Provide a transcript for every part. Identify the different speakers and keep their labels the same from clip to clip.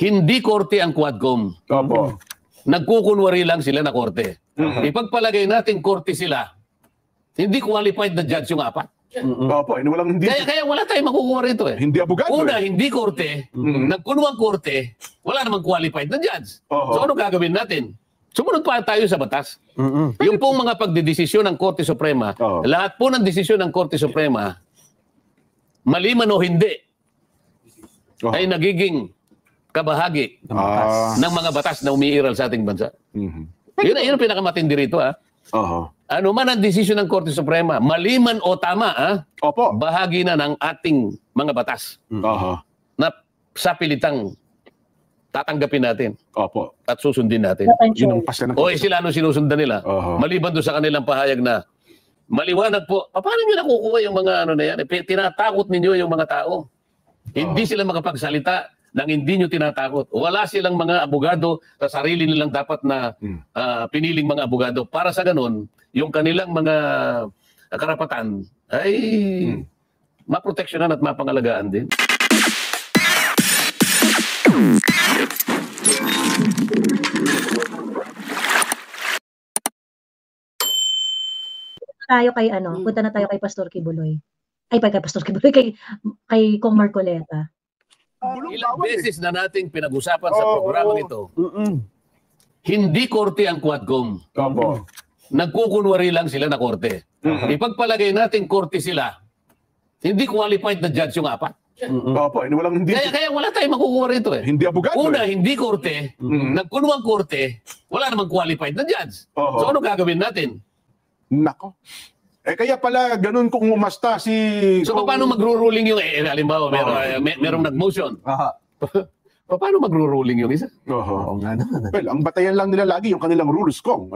Speaker 1: Hindi korte ang Quadcom.
Speaker 2: Opo.
Speaker 1: Nagkukunwari lang sila na korte. Ipagpalagay natin korte sila, hindi qualified na judge yung apat.
Speaker 2: Opo, walang hindi.
Speaker 1: Kaya wala tayong makukuha rito eh.
Speaker 2: Hindi abogado.
Speaker 1: Una, hindi korte. Nagkunwang korte, wala namang qualified na judge. So ano gagawin natin? Sumunod pa tayo sa batas. Yung pong mga pagdidesisyon ng Korte Suprema, lahat po ng desisyon ng Korte Suprema, mali man o hindi, ay nagiging kabahagi ng mga batas na umiiral sa ating bansa. Yun ang pinakamatindi rito. Ano man ang desisyon ng Korte Suprema, mali man o tama, bahagi na ng ating mga batas na sa pilitang tatanggapin natin at susundin natin. Sila ano sinusundan nila? Maliban doon sa kanilang pahayag na maliwanag po, paano nyo nakukuha yung mga ano na yan? Tinatakot ninyo yung mga tao. Hindi sila makapagsalita nang hindi nyo tinatakot. Wala silang mga abogado sa sarili nilang dapat na piniling mga abogado. Para sa ganun, yung kanilang mga karapatan ay maproteksyonan at mapangalagaan din.
Speaker 3: Punta na tayo kay Pastor Kibuloy. Kay Pastor Kibuloy, kay Kong Marcoleta.
Speaker 1: Ilang beses na nating pinag-usapan sa programang ito. Hindi korte ang Quadcom. Nagkukunwari lang sila na korte. Ipagpalagay natin korte sila, hindi qualified na judge yung apat.
Speaker 2: Walang hindi.
Speaker 1: Kaya wala tayong makukuha rito eh.
Speaker 2: Hindi abogado.
Speaker 1: Una, hindi korte. Nagkunwang korte, wala namang qualified na judge. So ano gagawin natin?
Speaker 2: Nako. Kaya pala ganun kung umasta si...
Speaker 1: So paano magro-ruling yung... halimbawa, merong nag-motion. Paano magro-ruling yung isa?
Speaker 2: Well, ang batayan lang nila lagi yung kanilang rules kong.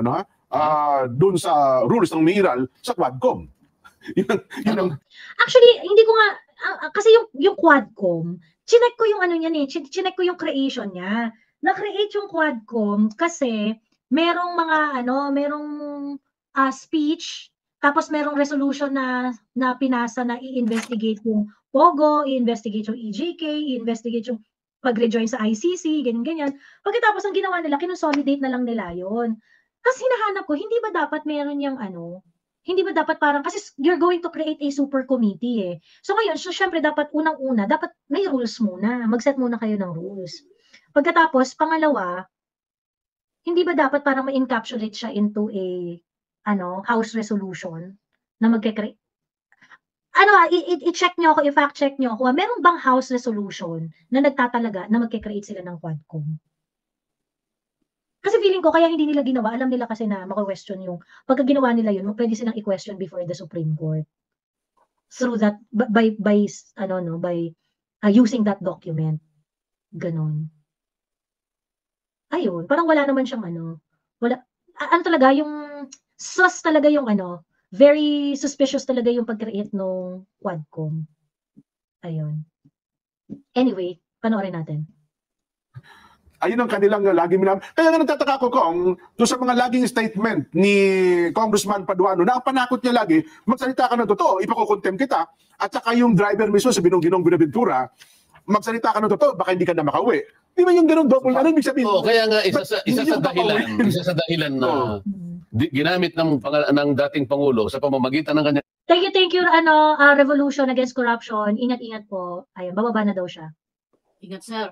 Speaker 2: Doon sa rules ng umiiral sa Quadcom.
Speaker 3: Actually, hindi ko nga... kasi yung Quadcom, chinek ko yung ano niyan eh. Chinek ko yung creation niya. Na-create yung Quadcom kasi merong mga merong speech, tapos merong resolution na pinasa na i-investigate yung POGO, i-investigate yung EJK, i-investigate yung pag-rejoin sa ICC, ganyan-ganyan. Pagkatapos ang ginawa nila, kinonsolidate na lang nila yon. Tapos hinahanap ko, hindi ba dapat meron yung hindi ba dapat parang, kasi you're going to create a super committee eh. So ngayon, syempre dapat unang-una, dapat may rules muna. Mag-set muna kayo ng rules. Pagkatapos, pangalawa, hindi ba dapat parang ma-encapsulate siya into a House resolution na magke-create. I-check nyo ako, i-fact check nyo ako, meron bang House resolution na nagtatalaga na magke-create sila ng Quadcom? Kasi feeling ko, kaya hindi nila ginawa, alam nila kasi na maka-question yung, pagka ginawa nila yun, pwede silang i-question before the Supreme Court. Through that, by using that document. Ganon. Ayun, parang wala naman siyang wala, talaga yung, sus talaga yung very suspicious talaga yung pag-create ng Quadcom. Ayun. Anyway, panoorin natin.
Speaker 2: Ayun ang kanilang lagi Kaya nga nagtataka ko kung doon sa mga laging statement ni Congressman Paduano na ang panakot niya lagi, magsalita ka ng totoo, ipakukontem kita. At saka yung driver mismo sa Binong-Ginong Buenaventura, magsalita ka ng totoo, baka hindi ka na makauwi. Di ba yung ganun double? Ano ibig sabihin?
Speaker 1: Kaya nga isa sa dahilan na ginamit ng dating Pangulo sa pamamagitan ng kanya.
Speaker 3: Thank you, Revolution Against Corruption. Ingat-ingat po. Ayun, bababa na daw siya.
Speaker 4: Ingat, sir.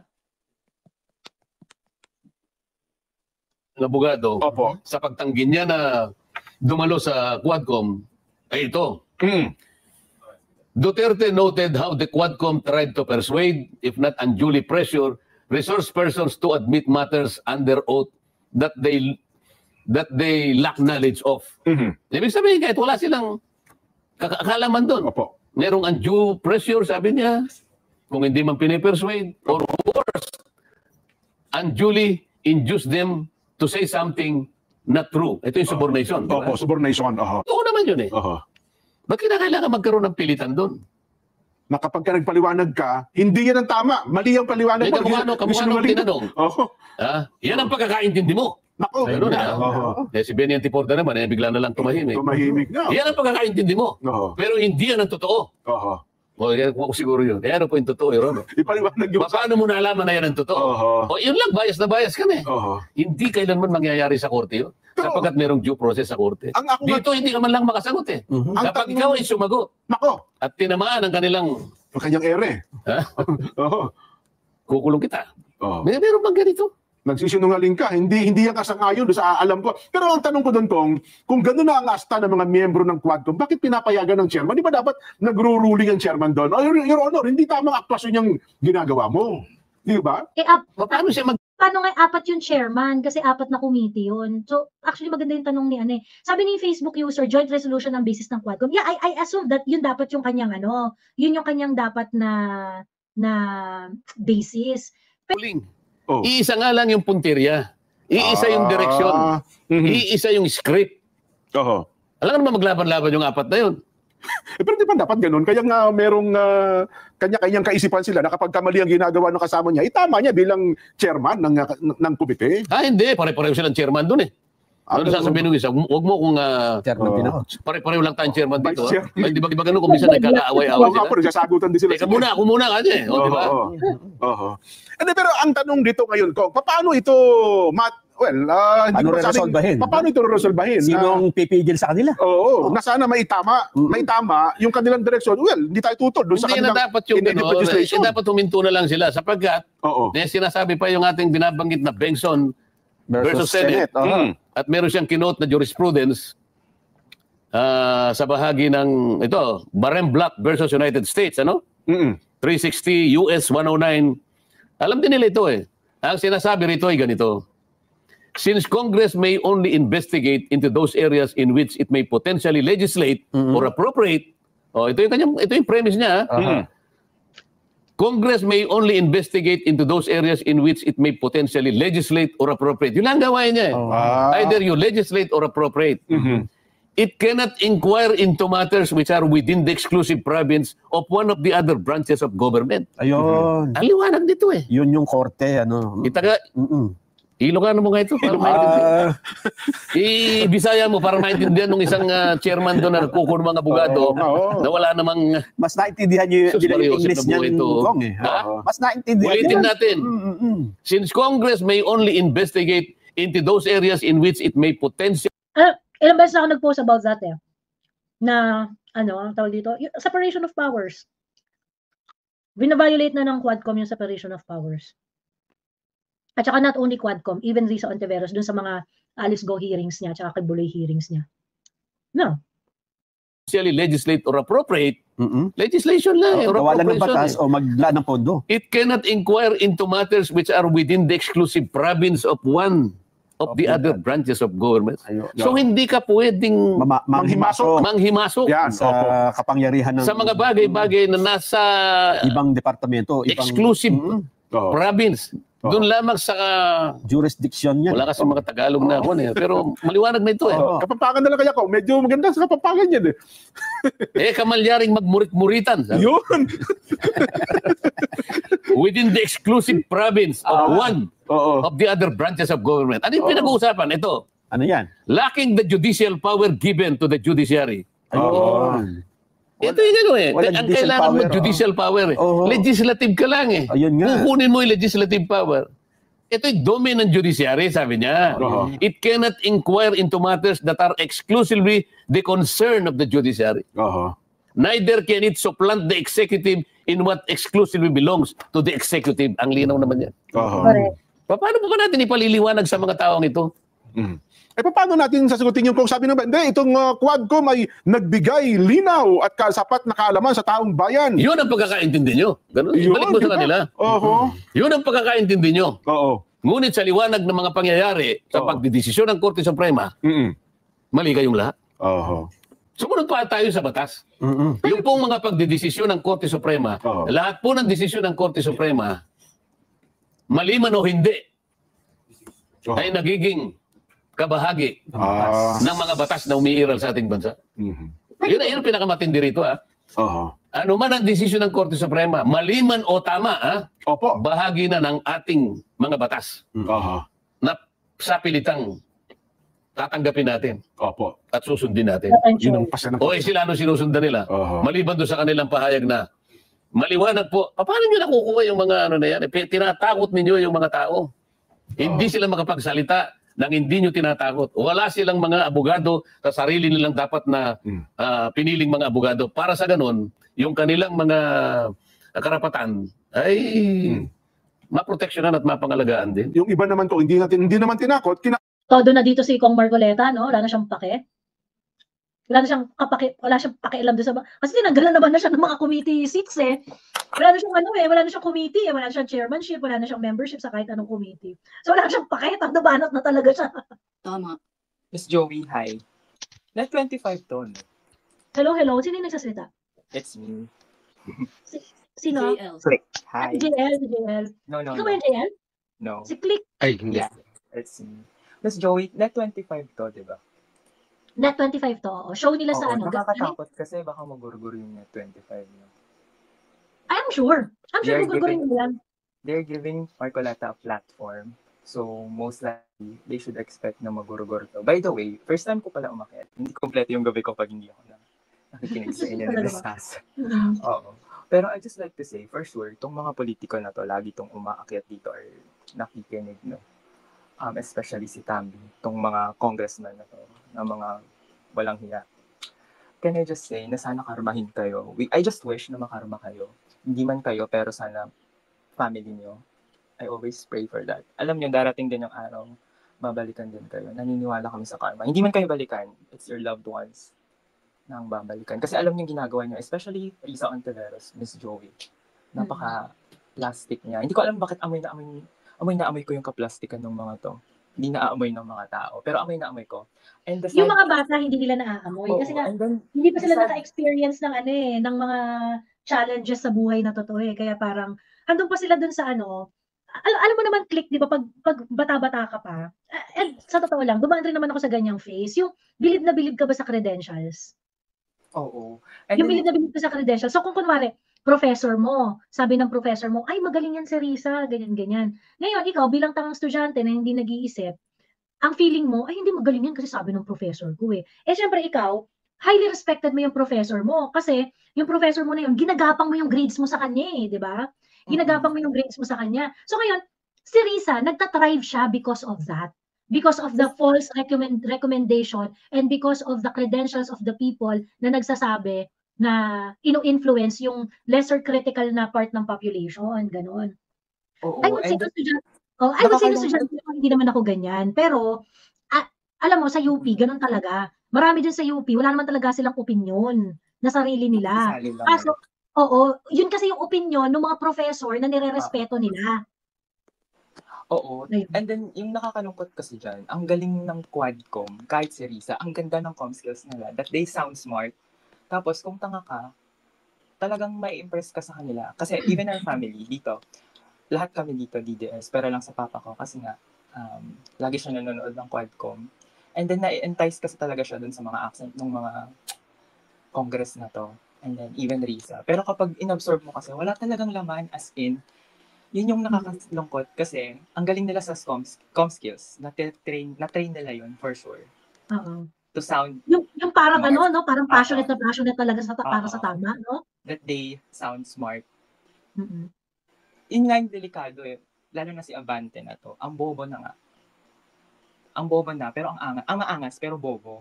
Speaker 1: Ng abogado, sa pagtanggi niya na dumalo sa Quadcom, ay ito. Duterte noted how the Quadcom tried to persuade, if not unduly pressure, resource persons to admit matters under oath that they lack knowledge of. Ibig sabihin, kahit wala silang kakalaman doon. Merong undue pressure, sabi niya, kung hindi man pinipersuade, or worse, unduly induce them to say something not true. Ito yung subordination.
Speaker 2: Subordination.
Speaker 1: Oo naman yun eh. Ba't kinakailangan magkaroon ng pilitan doon?
Speaker 2: Na kapag ka nagpaliwanag ka, hindi yan ang tama. Mali ang paliwanag mo.
Speaker 1: Kamukha nung tinanong. Yan ang pagkakaintindi mo.
Speaker 2: Nako.
Speaker 1: Si Benny Antiporda naman, bigla na lang tumahimik.
Speaker 2: Tumahimik na.
Speaker 1: Yan ang pagkakaintindi mo. Pero hindi yan ang totoo. Siguro yun. Ano po yung totoo, Your Honor?
Speaker 2: Ipaliwanag yung...
Speaker 1: Paano mo nalaman na yan ang totoo? Yun lang, bias na bias ka na eh. Hindi kailanman mangyayari sa korte yun. Sapagkat merong due process sa korte. Dito hindi ka man lang makasagot eh. Kapag ikaw ay sumagot at tinamaan ang
Speaker 2: kanyang ere.
Speaker 1: Kukulong kita. Meron bang ganito?
Speaker 2: Nagsisinungaling ka, hindi yan kasangayon sa alam ko. Pero ang tanong ko doon, kung gano'n na ang asta ng mga miyembro ng Quadcom, bakit pinapayagan ng chairman? Di ba dapat nagro-ruling ang chairman doon? Your Honor, hindi tamang aktwasyon yung ginagawa mo. Di ba?
Speaker 1: Paano siya
Speaker 3: Paano nga 4 yung chairman? Kasi 4 na committee yun. So, actually maganda yung tanong ni Sabi ni Facebook user, joint resolution ng basis ng Quadcom. Yeah, I assume that yun dapat yung kanyang yun yung kanyang dapat na basis.
Speaker 1: ruling? Iisa nga lang yung punteriya. Iisa yung direksyon. Iisa yung script. Alam naman maglaban-laban yung 4 na yun.
Speaker 2: Pero di ba dapat ganun? Kaya nga merong kanya-kanyang kaisipan sila na kapag kamali ang ginagawa ng kasama niya, itama niya bilang chairman ng komite.
Speaker 1: Hindi. Pare-pareho silang chairman dun eh. Ano sasabihin nung isa? Huwag mo kung pare-pareho lang tayong chairman dito. Di ba ganun kung minsan nagkakaaway-away sila?
Speaker 2: Pero sasagutan din sila.
Speaker 1: Teka muna, ako muna kasi. Di ba?
Speaker 2: Pero ang tanong dito ngayon, paano ito paano ito resolbahin?
Speaker 4: Sinong pipigil sa kanila?
Speaker 2: Na sana may tama yung kanilang direksyon. Hindi tayo tutol doon sa
Speaker 1: kanilang
Speaker 2: dapat
Speaker 1: yung legislation. Dapat huminto na lang sila sapagkat sinasabi pa yung ating binabanggit na Bengson versus Senate. At meron siyang kinote na jurisprudence sa bahagi ng Barem-Black versus United States, 360 US 109. Alam din nila ito eh. Ang sinasabi rito ay ganito. Since Congress may only investigate into those areas in which it may potentially legislate or appropriate, ito yung premise niya. Congress may only investigate into those areas in which it may potentially legislate or appropriate. Yun lang gawain niya eh. Either you legislate or appropriate. It cannot inquire into matters which are within the exclusive province of one of the other branches of government.
Speaker 4: Ayun.
Speaker 1: Ang liwanag dito eh.
Speaker 4: Yun yung korte,
Speaker 1: Ilocano mo nga ito para maintindihan. I-Bisaya mo para maintindihan ng isang chairman doon na nagkukuno mga abogado na wala namang...
Speaker 4: Mas naintindihan nyo yung English niyan, Kong eh. Mas naintindihan
Speaker 1: ulitin natin. Since Congress may only investigate into those areas in which it may potentially...
Speaker 3: Ilang beses ako nag-post about that eh. Na, ang tawag dito? Separation of powers. Binaviolate na ng Quadcom yung separation of powers. At saka not only Quadcom, even Risa Ontiveros dun sa mga Alice Go hearings niya, at saka kay Buloy hearings niya. No.
Speaker 1: Legislate or appropriate, legislation lang.
Speaker 4: Kawalan ng batas o maglaan ng pondo.
Speaker 1: It cannot inquire into matters which are within the exclusive province of one of the other branches of government. So hindi ka pwedeng manghimasok
Speaker 4: sa kapangyarihan ng
Speaker 1: sa mga bagay-bagay na nasa
Speaker 4: ibang departamento,
Speaker 1: exclusive province. Doon lamang sa
Speaker 4: jurisdiction niya.
Speaker 1: Wala kasi mga Tagalog na ako pero maliwanag na ito eh.
Speaker 2: Kapampangan na lang kaya ko. Medyo maganda sa kapampangan yan eh.
Speaker 1: Kamalyaring magmurit-muritan.
Speaker 2: Yun.
Speaker 1: Within the exclusive province of one of the other branches of government. Ano yung pinag-uusapan? Ito.
Speaker 4: Ano yan?
Speaker 1: Lacking the judicial power given to the judiciary. Ito yung ang kailangan mo judicial power eh. Legislative ka lang eh. Kukunin mo yung legislative power. Ito yung domain ng judiciary, sabi niya. It cannot inquire into matters that are exclusively the concern of the judiciary. Neither can it supplant the executive in what exclusively belongs to the executive. Ang linaw naman yan. Paano po ba natin ipaliliwanag sa mga taong ito?
Speaker 2: Paano natin sasagutin yung kung sabi naman, hindi, itong Quadcom ay nagbigay linaw at sapat na kaalaman sa taong bayan.
Speaker 1: Yun ang pagkakaintindi nyo. Ganun, ibalik mo sa kanila. Yun ang pagkakaintindi nyo. Ngunit sa liwanag ng mga pangyayari sa pagdidesisyon ng Korte Suprema, mali kayong lahat. Sumunod pa tayo sa batas. Yung pong mga pagdidesisyon ng Korte Suprema, lahat po ng desisyon ng Korte Suprema, mali man o hindi, ay nagiging kabahagi ng mga batas na umiiral sa ating bansa. Yun ang pinakamatindi rito. Ano man ang desisyon ng Korte Suprema, mali man o tama, bahagi na ng ating mga batas na sa pilitang tatanggapin natin at susundin natin.
Speaker 2: Yun ang pasya ng
Speaker 1: sila ano sinusundan nila? Maliban doon sa kanilang pahayag na Maliwanag po. Paano nyo nakukuha yung mga ano na yan? Tinatakot ninyo yung mga tao. Hindi sila makapagsalita nang hindi nyo tinatakot. Wala silang mga abogado sa sarili nilang dapat na piniling mga abogado. Para sa ganun, yung kanilang mga karapatan ay maproteksyonan at mapangalagaan din.
Speaker 2: Yung iba naman ko, hindi naman tinakot,
Speaker 3: Todo na dito si Kong Marcoleta, no? Wala na siyang pake. Wala siyang pakialam doon sa... Kasi tinanggalan naman na siya ng mga committee seats eh. Wala na siyang wala na siyang committee, wala na siyang chairmanship, wala na siyang membership sa kahit anong committee. So wala siyang pake, tagdabanat na talaga siya.
Speaker 5: Tama. Miss Joey, hi. Net 25 ton.
Speaker 3: Hello. Sino yung nagsasalita?
Speaker 5: It's me.
Speaker 3: Sino?
Speaker 5: JL. Click. Hi.
Speaker 3: JL.
Speaker 5: No.
Speaker 3: Ikaw ba yung JL?
Speaker 5: No.
Speaker 3: Si Click.
Speaker 1: Ay, hindi.
Speaker 5: Yeah, it's me. Miss Joey, net 25 to, di ba?
Speaker 3: Net 25 to. Show nila sa ano.
Speaker 5: Nakakatakot kasi baka magurgur yung net 25 nyo.
Speaker 3: I'm sure gugugurin nila yan.
Speaker 5: They're giving Marcoleta a platform. So, most likely, they should expect na magurgur to. By the way, first time ko pala umakyat. Hindi kompleto yung gabi ko pag hindi ako nakikinig sa inyo na discuss. Oo. Pero I just like to say, for sure, itong mga politiko na to, lagi itong umaakyat dito or nakikinig, no? Especially si Tambi, itong mga congressman na to, na mga walang hiya. Can I just say na sana karmahin kayo? I just wish na makarma kayo. Hindi man kayo, pero sana family niyo. I always pray for that. Alam niyo, darating din yung araw, babalikan din kayo. Naniniwala kami sa karma. Hindi man kayo balikan, it's your loved ones na ang babalikan. Kasi alam niyo yung ginagawa niyo, especially Risa Ontiveros, Miss Joey. Napaka-plastic niya. Hindi ko alam bakit amoy na amoy ko yung kaplastikan ng mga to. Hindi na-aamoy ng mga tao. Pero amoy na amoy ko. And
Speaker 3: yung mga bata, hindi nila naaamoy. Kasi nga, hindi pa sila naka-experience ng ng mga challenges sa buhay na totoo eh. Kaya parang, handong pa sila dun sa alam mo naman, Click, di ba, pag bata-bata ka pa, and sa totoo lang, dumaan rin naman ako sa ganyang phase, yung bilib na bilib ka ba sa credentials?
Speaker 5: Oo.
Speaker 3: Yung bilib na bilib ka sa credentials. So kung kunwari, professor mo, sabi ng professor mo, ay magaling yan si Risa, ganyan-ganyan. Ngayon, ikaw bilang tangang estudyante na hindi nag-iisip, ang feeling mo, ay hindi magaling yan kasi sabi ng professor ko eh. Eh syempre ikaw, highly respected mo yung professor mo kasi yung professor mo na yun, ginagapang mo yung grades mo sa kanya eh, di ba? Ginagapang mo yung grades mo sa kanya. So ngayon, si Risa, nagtatrive siya because of that. Because of the false recommendation and because of the credentials of the people na nagsasabi na ino-influence yung lesser critical na part ng population, gano'n. I would say estudyante, hindi naman ako ganyan. Pero, alam mo, sa UP, gano'n talaga. Marami din sa UP, wala naman talaga silang opinion na sarili nila. Kaso, yun kasi yung opinion ng mga professor na nire-respeto nila.
Speaker 5: Oo. And then, yung nakakalungkot kasi dyan, ang galing ng Quadcom, kahit si Risa, ang ganda ng com skills nila, that they sound smart. Tapos, kung tanga ka, talagang may impress ka sa kanila. Kasi even our family dito, lahat kami dito, DDS, pero lang sa papa ko. Kasi nga, lagi siya nanonood ng Quadcom. And then, na-entice kasi talaga siya dun sa mga accent ng mga congress na to. And then, even Risa. Pero kapag inabsorb mo kasi, wala talagang laman, as in, yun yung nakakalungkot. Kasi, ang galing nila sa com skills. Na-train nila yun, for sure.
Speaker 3: Oo.
Speaker 5: To sound
Speaker 3: yung parang smart. Parang passionate talaga para sa tama, no?
Speaker 5: That they sound smart.
Speaker 3: Mm-hmm.
Speaker 5: Yun nga yung delikado eh. Lalo na si Abante na to. Ang bobo na nga. Ang bobo na, pero ang maangas, pero bobo.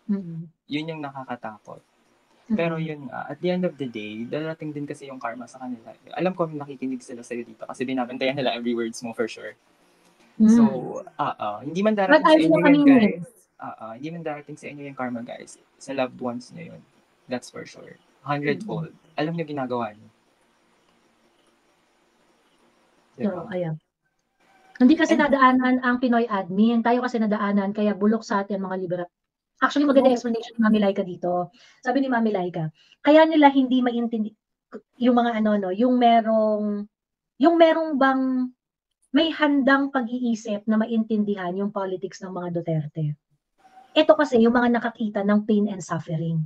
Speaker 3: Mm-hmm.
Speaker 5: Yun yung nakakatakot. Pero yun nga, at the end of the day, darating din kasi yung karma sa kanila. Alam ko nakikinig sila sa'yo dito kasi binabantayan nila every words mo for sure. So, hindi man darating sa inyo yun, guys. Hindi man darating sa inyo yung karma, guys. Sa loved ones nyo yun. That's for sure. 100-fold. Alam nyo ginagawa nyo.
Speaker 3: So, ayan. Hindi kasi nadaanan ang Pinoy admin. Tayo kasi nadaanan, kaya bulok sa atin mga liberal. Actually, maganda explanation ni Mami Laika dito. Sabi ni Mami Laika, kaya nila hindi maintindi yung mga yung merong bang may handang pag-iisip na maintindihan yung politics ng mga Duterte. Ito kasi yung mga nakakita ng pain and suffering.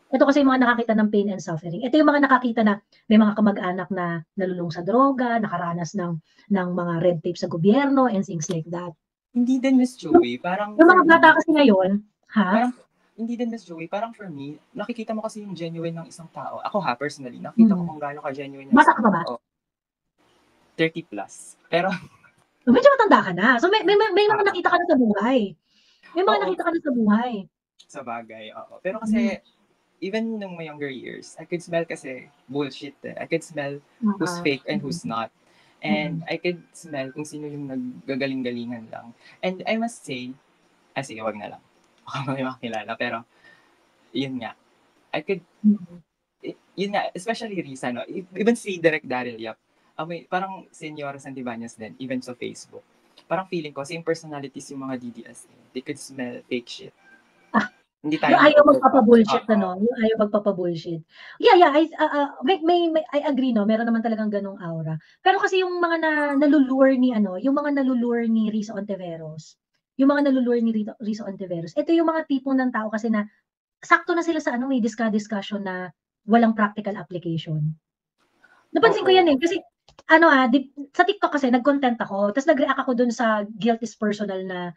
Speaker 3: Ito kasi yung mga nakakita ng pain and suffering. Ito yung mga nakakita na may mga kamag-anak na nalulung sa droga, nakaranas ng mga red tape sa gobyerno and things like that.
Speaker 5: Hindi din, Miss Joey. Parang
Speaker 3: yung mga bata kasi ngayon,
Speaker 5: Hindi din, Miss Joey. Parang for me, nakikita mo kasi yung genuine ng isang tao. Ako personally, nakita ko kung gaano ka-genuine ng
Speaker 3: Bata
Speaker 5: isang
Speaker 3: ka pa ba?
Speaker 5: tao. 30 plus. Pero,
Speaker 3: Medyo matanda ka na. So may mga nakita ka na sa buhay. May mga
Speaker 5: Oo.
Speaker 3: nakita ka na sa buhay.
Speaker 5: sa bagay, oo. Pero kasi, even nung my younger years, I could smell kasi bullshit eh. I could smell who's fake and who's not. And I could smell kung sino yung naggagaling-galingan lang. And I must say, sige, wag na lang. Baka may makilala. Pero, yun nga. I could, yun nga, especially Risa, no? Even si Direk Daryl Yap, parang Senyora Santibanez din, even sa Facebook. Parang feeling ko, same personalities yung mga DDS. They could smell fake shit. Hindi tayo
Speaker 3: Yung ayaw magpapa-bullshit, ano? Yung ayaw magpapa-bullshit. Yeah, I agree, no? Meron naman talagang ganong aura. Pero kasi yung mga nalulure ni, yung mga nalulure ni Risa Ontiveros, Risa Ontiveros, ito yung mga tipong ng tao kasi na, sakto na sila sa, may discussion na walang practical application. Napansin ko yan eh, kasi, sa TikTok kasi, nag-content ako, tapos nag-react ako dun sa guilt is personal na,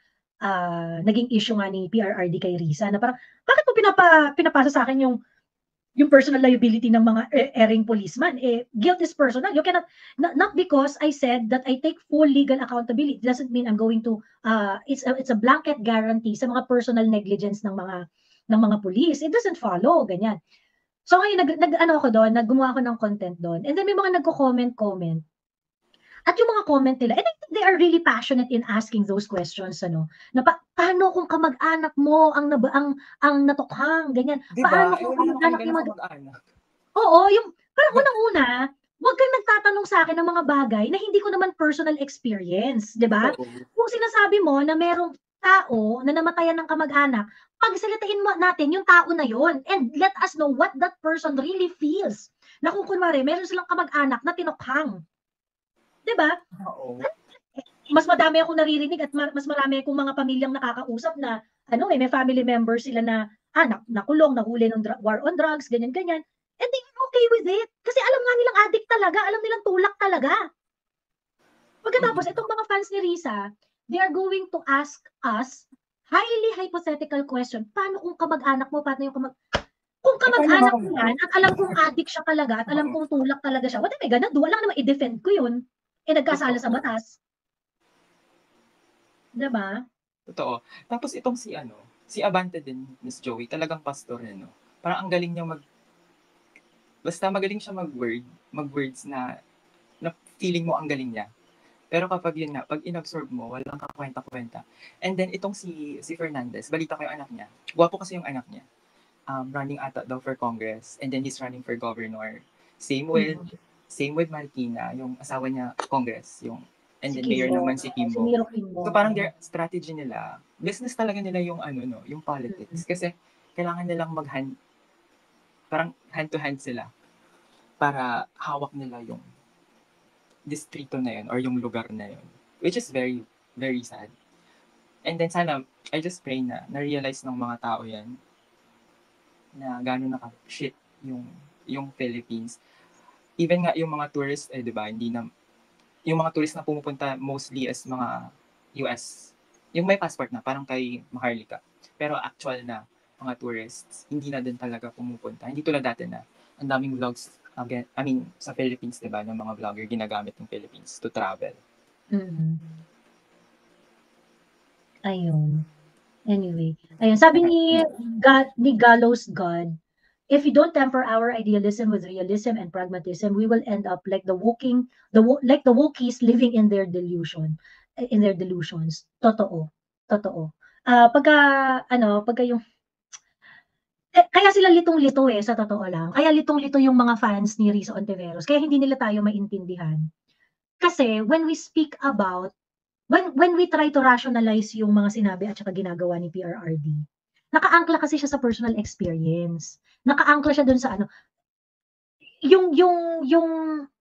Speaker 3: naging issue nga ni PRRD kay Risa na parang bakit mo pinapasa sa akin yung personal liability ng mga erring policeman, guilt is personal. You cannot, not because I said that I take full legal accountability doesn't mean I'm going to it's a blanket guarantee sa mga personal negligence ng mga police. It doesn't follow ganyan. So ngayon gumawa ako ng content doon, and then may mga nagko-comment. At yung mga comment nila, and they are really passionate in asking those questions, na paano kung kamag-anak mo ang natukhang, ganyan.
Speaker 5: Diba?
Speaker 3: Paano kung kamag-anak mo Oo, yung parang unang-una, huwag kang nagtatanong sa akin ng mga bagay na hindi ko naman personal experience, 'di ba? Kung sinasabi mo na merong tao na namatayan ng kamag-anak, pagsalitain mo natin yung tao na yon and let us know what that person really feels. Na kung kunwari, meron silang kamag-anak na tinukhang. 'Di ba?
Speaker 5: Oo.
Speaker 3: Mas madami akong naririnig at mas marami akong mga pamilyang nakakausap na may family members sila na nakulong, nahuli ng war on drugs, ganyan. And they are okay with it. Kasi alam nga nilang addict talaga, alam nilang tulak talaga. Pagkatapos, itong mga fans ni Risa, they are going to ask us highly hypothetical question. Paano kung kamag-anak mo? Kung kamag-anak mo yan, at alam kong addict siya talaga, at alam kong tulak talaga siya, what am I gonna do? Wala naman i-defend ko yun. Nagkasala sa batas. Diba?
Speaker 5: Totoo. Tapos itong si Abante din, Miss Joey, talagang pastor no? Parang ang galing niya basta magaling siya mag-words na feeling mo ang galing niya. Pero kapag yun nga, pag inabsorb mo, walang kakwenta-kwenta. And then itong si Fernandez, balita ko yung anak niya. Gwapo kasi yung anak niya. Running ata daw for Congress, and then he's running for governor. Same with Marikina, yung asawa niya, Congress, and then mayor naman si Kimbo. So parang their strategy nila, business talaga nila yung yung politics. Kasi kailangan nilang parang hand to hand sila para hawak nila yung distrito na yun or yung lugar na yun. Which is very, very sad. And then sana, I just pray na na-realize ng mga tao yan na gano'n naka-shit yung Philippines. Even nga yung mga tourists, di ba, yung mga tourists na pumupunta mostly as mga US. Yung may passport na, parang kay Maharlika. Pero actual na mga tourists, hindi na din talaga pumupunta. Hindi tulad dati na ang daming vlogs, sa Philippines, di ba, ng mga vlogger ginagamit ng Philippines to travel.
Speaker 3: Ayun. Anyway. Ayun, sabi ni Gallows God, if we don't temper our idealism with realism and pragmatism, we will end up like the Wokies living in their delusions. Totoo. Pagka yung kaya sila litong-lito sa totoo lang. Kaya litong-lito yung mga fans ni Risa Ontiveros. Kaya hindi nila tayo maintindihan. Kasi when we speak about when we try to rationalize yung mga sinabi at saka ginagawa ni PRRD, nakaangkla kasi siya sa personal experience. Nakaangkla siya dun sa yung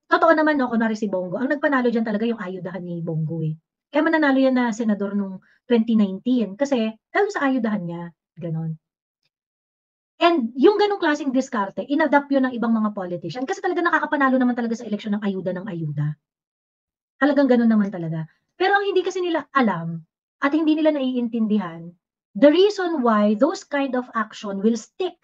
Speaker 3: totoo naman kunwari si Bongo, ang nagpanalo dyan talaga yung ayudahan ni Bongo Kaya mananalo yan na senador nung 2019 kasi dahil sa ayudahan niya, ganon. And yung ganong klaseng diskarte, inadapt yun ng ibang mga politician kasi talaga nakakapanalo naman talaga sa eleksyon ng ayuda. Talagang ganon naman talaga. Pero ang hindi kasi nila alam at hindi nila naiintindihan the reason why those kind of action will stick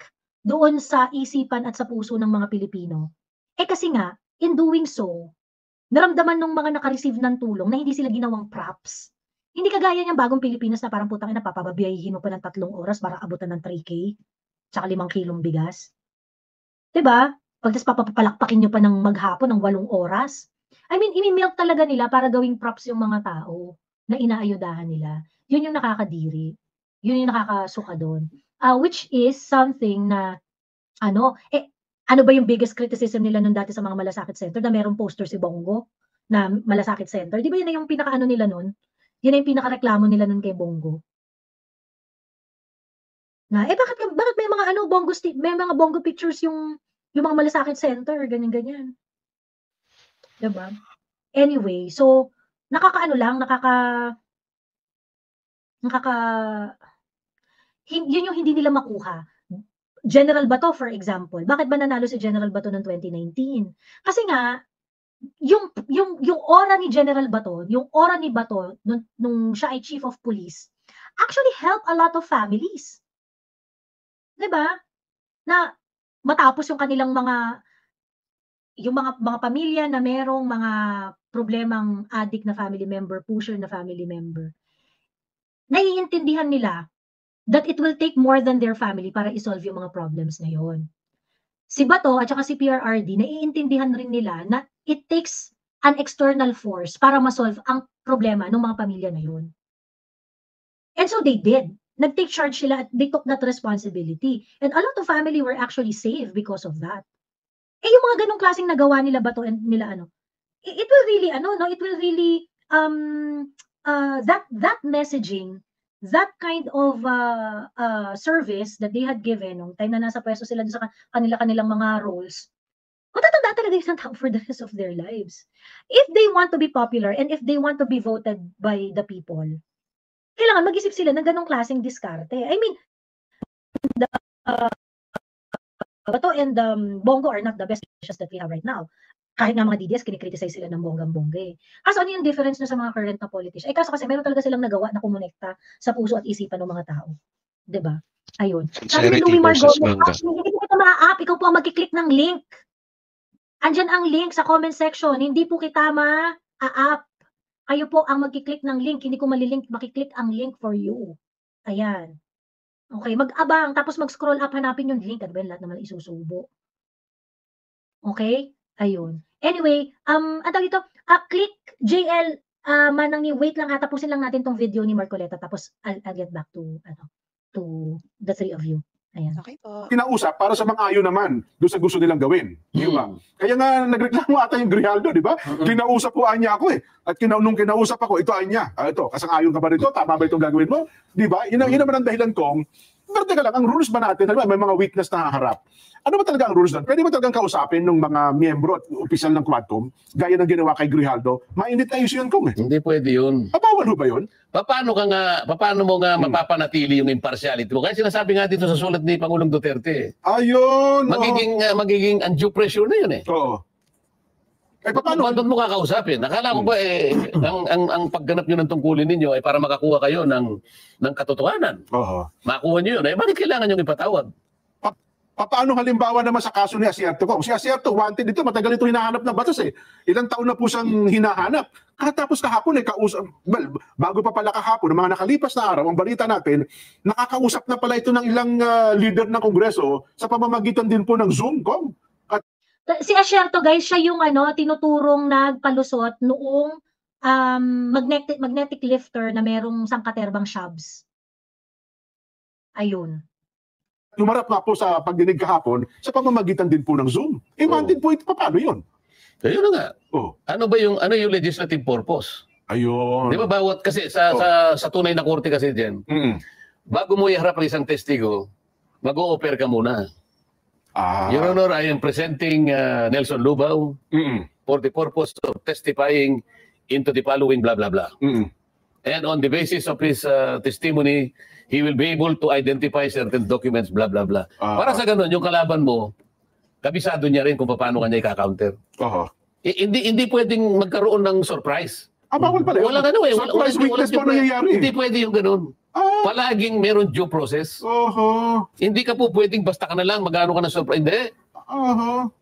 Speaker 3: doon sa isipan at sa puso ng mga Pilipino, kasi nga, in doing so, naramdaman ng mga naka-receive ng tulong na hindi sila ginawang props. Hindi kagaya ng bagong Pilipinas na parang putang ina, papababiyahin mo pa ng 3 oras para abutan ng 3K, tsaka 5 kilong bigas. Diba? Pagkas papapalakpakin nyo pa ng maghapon ng 8 oras. I mean, imi-milk talaga nila para gawing props yung mga tao na inaayudahan nila. Yun yung nakakadiri. Yun yung nakakasuka doon. Which is something na, ano ba yung biggest criticism nila nun dati sa mga malasakit center na merong poster si Bongo na malasakit center? Di ba yun na yung pinaka-ano nila nun? Yun na yung pinaka-reklamo nila nun kay Bongo. Na, bakit may mga may mga Bongo pictures yung mga malasakit center, ganyan-ganyan. Diba? Anyway, so, yun yung hindi nila makuha. General Bato, for example. Bakit ba nanalo si General Bato noong 2019? Kasi nga, yung aura ni General Bato, yung aura ni Bato, nung siya ay Chief of Police, actually help a lot of families. Diba? Na matapos yung kanilang mga pamilya na merong mga problemang addict na family member, pusher na family member, naiintindihan nila that it will take more than their family para isolve yung mga problems na yon. Si Bato at saka si PRRD, naiintindihan rin nila na it takes an external force para ma-solve ang problema ng mga pamilya na yon. And so they did. Nag-take charge sila at they took that responsibility. And a lot of family were actually saved because of that. Yung mga ganong klaseng nagawa nila Bato and nila it will really it will really that messaging, that kind of service that they had given nung time na nasa pwesto sila sa kanilang mga roles, matatanda talaga isang tao for the rest of their lives. If they want to be popular and if they want to be voted by the people, kailangan mag-isip sila ng ganong klaseng diskarte. I mean, Bato and Bongo are not the best politicians that we have right now. Kahit nga mga DDS, kinikriticize sila ng bonggang-bongga eh. Kaso ano yung difference na sa mga current na politicians? Kaso kasi meron talaga silang nagawa na kumonekta sa puso at isipan ng mga tao. Diba? Ayun. Sabi ni Louie Margot, hindi kita ma-up, ikaw po ang magkiklik ng link. Andyan ang link sa comment section. Hindi po kita ma-up. Kayo po ang magkiklik ng link. Hindi ko makiklik ang link for you. Ayan. Okay, mag-abang, tapos mag-scroll up, hanapin yung link. Ano ba yung lahat naman isusubo? Okay? Ayun. Anyway, dito, click JL Manang, wait lang ha, tapusin lang natin tong video ni Marcoleta, tapos I'll get back to the 3 of you. Ayan.
Speaker 6: Okay po.
Speaker 2: Kinausap para sa mga ayaw naman doon sa gusto nilang gawin. Di ba? Kaya nga nagreklamo ata yung Grijaldo, di ba? Kinausap po niya ako eh. At nung kinausap ako, ito niya. Ito, kasang-ayon ka ba rito? Tama ba itong gagawin mo? Di ba? Yun naman ang dahilan kong, pero teka lang, ang rules ba natin, may mga weakness na haharap. Ano ba talaga ang rules doon? Pwede ba talagang kausapin ng mga miyembro at opisyal ng Quadcom, gaya ng ginawa kay Grijaldo? Mainit na issue yun, Kong eh.
Speaker 1: Hindi pwede yun.
Speaker 2: Bawal ba yun?
Speaker 1: Paano mo nga mapapanatili yung impartiality mo? Kaya sinasabi nga dito sa sulat ni Pangulong Duterte.
Speaker 2: Ayun.
Speaker 1: Magiging undue pressure na yun eh.
Speaker 2: Oo. Paano?
Speaker 1: Doon mo kakausapin? Nakala ko ba ang pagganap nyo ng tungkulin ninyo ay para makakuha kayo ng katotohanan.
Speaker 2: Oo.
Speaker 1: Makuha nyo yun. Bakit kailangan nyo ipatawag?
Speaker 2: Paano halimbawa naman sa kaso ni Asierto Kong? Si Asierto, wanted dito, matagal ito hinahanap ng batas eh. Ilang taon na po siyang hinahanap. Katapos kahapon bago pa pala kahapon, mga nakalipas na araw, ang balita natin, nakakausap na pala ito ng ilang leader ng Kongreso sa pamamagitan din po ng Zoom, Kong.
Speaker 3: Si Asierto, guys, siya yung tinuturong nagpalusot noong magnetic lifter na merong sangkaterbang shabs. Ayun.
Speaker 2: Lumarap nga po sa pagdinig kahapon sa pamamagitan din po ng Zoom. Din po ito, paano yun?
Speaker 1: Kaya na nga. Ano yung legislative purpose?
Speaker 2: Ayun.
Speaker 1: Di ba bawat, kasi sa tunay na korte kasi dyan, bago mo iharap ang isang testigo, mag-o-offer ka muna. Your Honor, I am presenting Nelson Lubao for the purpose of testifying into the following blah, blah, blah. And on the basis of his testimony, he will be able to identify certain documents, blah, blah, blah. Para sa ganun, yung kalaban mo, kabisado niya rin kung paano kanya i-counter. Hindi pwedeng magkaroon ng surprise.
Speaker 2: Bawal pala yun.
Speaker 1: Walang
Speaker 2: Surprise witness po nangyayari.
Speaker 1: Hindi pwede yung ganun. Palaging meron due process. Hindi ka po pwedeng basta ka na lang, magano ka na surprise. Hindi.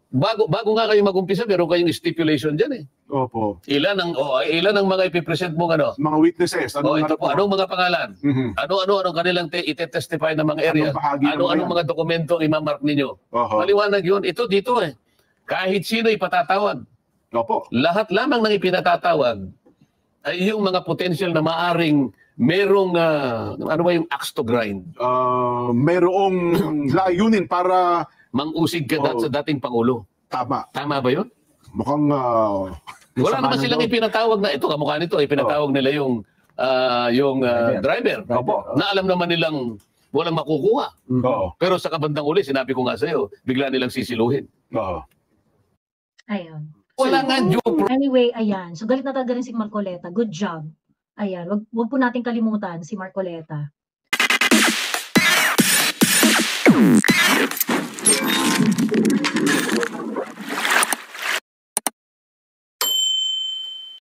Speaker 1: Bago nga kayo mag-umpisa, meron kayong stipulation dyan eh.
Speaker 2: Opo.
Speaker 1: Ilan ang mga ipipresent mong ano?
Speaker 2: Mga witnesses.
Speaker 1: Anong mga pangalan? Ano kanilang ite-testify ng mga area? Anong mga dokumento imamark ninyo? Maliwanag yun. Ito dito eh. Kahit sino ipatatawag.
Speaker 2: Opo.
Speaker 1: Lahat lamang ng ipinatatawag ay yung mga potential na maaring merong, ano ba yung axe to grind?
Speaker 2: Merong layunin para
Speaker 1: mang-usig ka sa dating Pangulo.
Speaker 2: Tama.
Speaker 1: Tama ba yun?
Speaker 2: Mukhang
Speaker 1: wala naman silang ipinatawag na ito, kamukha nito, ipinatawag nila yung driver. Na alam naman nilang walang makukuha. Pero sa kabandang uli, sinabi ko nga sa'yo, bigla nilang sisiluhin.
Speaker 3: Ayun.
Speaker 1: Wala nga due process.
Speaker 3: Anyway, ayan. So galit na talaga rin si Marcoleta. Good job. Ayan. Wag po natin kalimutan si Marcoleta.